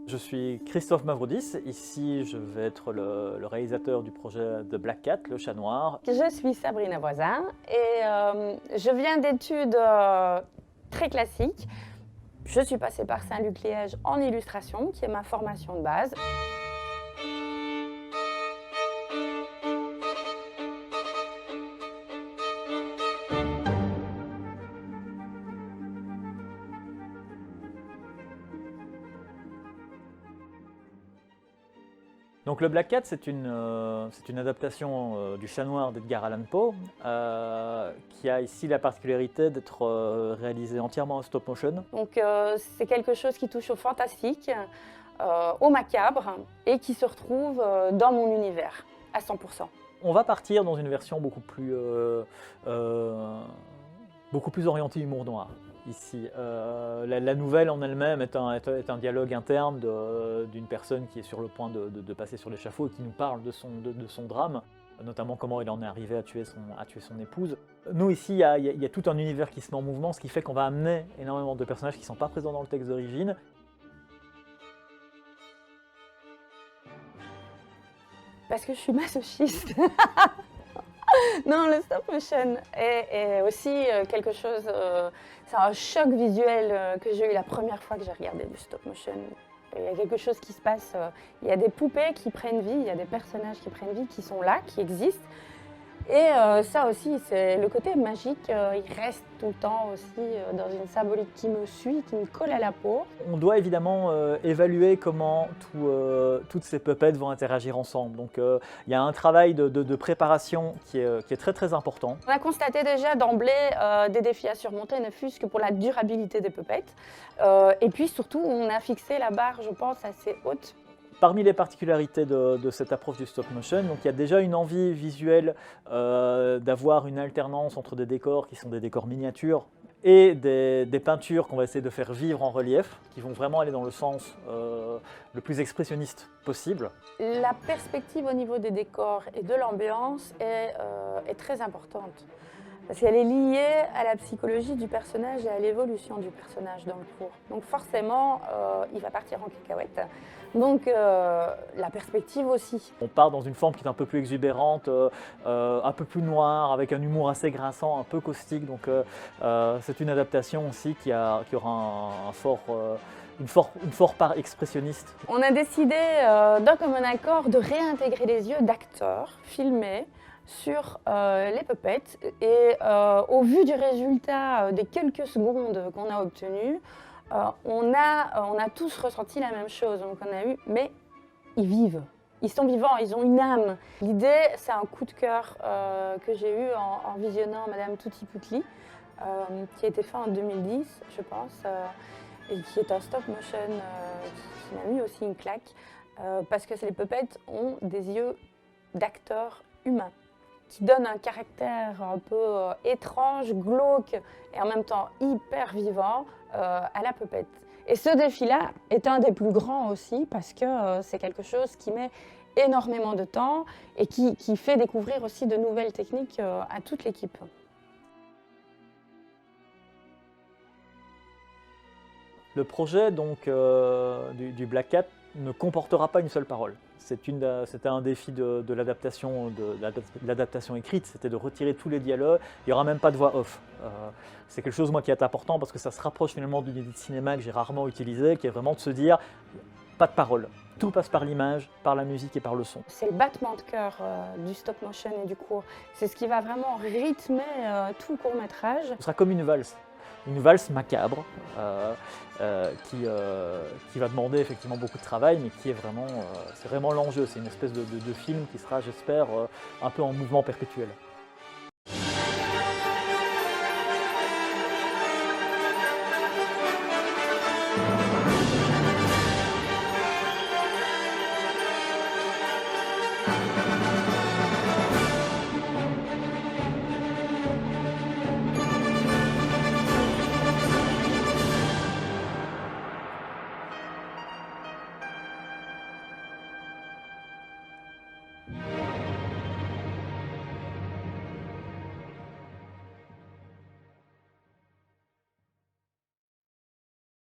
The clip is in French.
Je suis Christophe Mavrodis, ici je vais être le réalisateur du projet The Black Cat, le chat noir. Je suis Sabrina Voisin et je viens d'études très classiques. Je suis passée par Saint-Luc-Liège en illustration, qui est ma formation de base. Donc le Black Cat, c'est une adaptation du chat noir d'Edgar Allan Poe, qui a ici la particularité d'être réalisée entièrement en stop motion. Donc c'est quelque chose qui touche au fantastique, au macabre et qui se retrouve dans mon univers à 100%. On va partir dans une version beaucoup plus orientée humour noir. Ici, la nouvelle en elle-même est un dialogue interne d'une personne qui est sur le point de passer sur l'échafaud et qui nous parle de son drame, notamment comment il en est arrivé à tuer son épouse. Nous ici, il y a tout un univers qui se met en mouvement, ce qui fait qu'on va amener énormément de personnages qui ne sont pas présents dans le texte d'origine. Parce que je suis masochiste. Non, le stop motion est aussi quelque chose, c'est un choc visuel que j'ai eu la première fois que j'ai regardé du stop motion. Il y a quelque chose qui se passe, il y a des poupées qui prennent vie, il y a des personnages qui prennent vie, qui sont là, qui existent. Et ça aussi, c'est le côté magique, il reste tout le temps aussi dans une symbolique qui me suit, qui me colle à la peau. On doit évidemment évaluer comment toutes ces puppets vont interagir ensemble. Donc il y a un travail de préparation qui est très très important. On a constaté déjà d'emblée des défis à surmonter, ne fût-ce que pour la durabilité des puppets. Et puis surtout, on a fixé la barre, je pense, assez haute. Parmi les particularités de cette approche du stop motion, donc il y a déjà une envie visuelle d'avoir une alternance entre des décors qui sont des décors miniatures et des peintures qu'on va essayer de faire vivre en relief, qui vont vraiment aller dans le sens le plus expressionniste possible. La perspective au niveau des décors et de l'ambiance est très importante. Parce qu'elle est liée à la psychologie du personnage et à l'évolution du personnage dans le cours. Donc forcément, il va partir en cacahuète. Donc la perspective aussi. On part dans une forme qui est un peu plus exubérante, un peu plus noire, avec un humour assez grinçant, un peu caustique. Donc c'est une adaptation aussi qui aura une forte part expressionniste. On a décidé d'un commun accord de réintégrer les yeux d'acteurs filmés sur les puppets et au vu du résultat des quelques secondes qu'on a obtenues, on a tous ressenti la même chose. Donc on a eu, mais ils vivent, ils sont vivants, ils ont une âme. L'idée, c'est un coup de cœur que j'ai eu en visionnant Madame Tutti Putli, qui a été fait en 2010, je pense, et qui est un stop motion qui m'a mis aussi une claque, parce que les puppets ont des yeux d'acteurs humains, qui donne un caractère un peu étrange, glauque et en même temps hyper vivant à la puppet. Et ce défi-là est un des plus grands aussi parce que c'est quelque chose qui met énormément de temps et qui fait découvrir aussi de nouvelles techniques à toute l'équipe. Le projet donc, du Black Cat ne comportera pas une seule parole. C'était un défi de l'adaptation écrite, c'était de retirer tous les dialogues. Il n'y aura même pas de voix off. C'est quelque chose moi, qui est important parce que ça se rapproche finalement d'une idée de cinéma que j'ai rarement utilisée, qui est vraiment de se dire pas de parole. Tout passe par l'image, par la musique et par le son. C'est le battement de cœur du stop motion et du court. C'est ce qui va vraiment rythmer tout le court-métrage. Ce sera comme une valse macabre qui va demander effectivement beaucoup de travail, mais qui est vraiment, c'est vraiment l'enjeu. C'est une espèce de film qui sera, j'espère, un peu en mouvement perpétuel.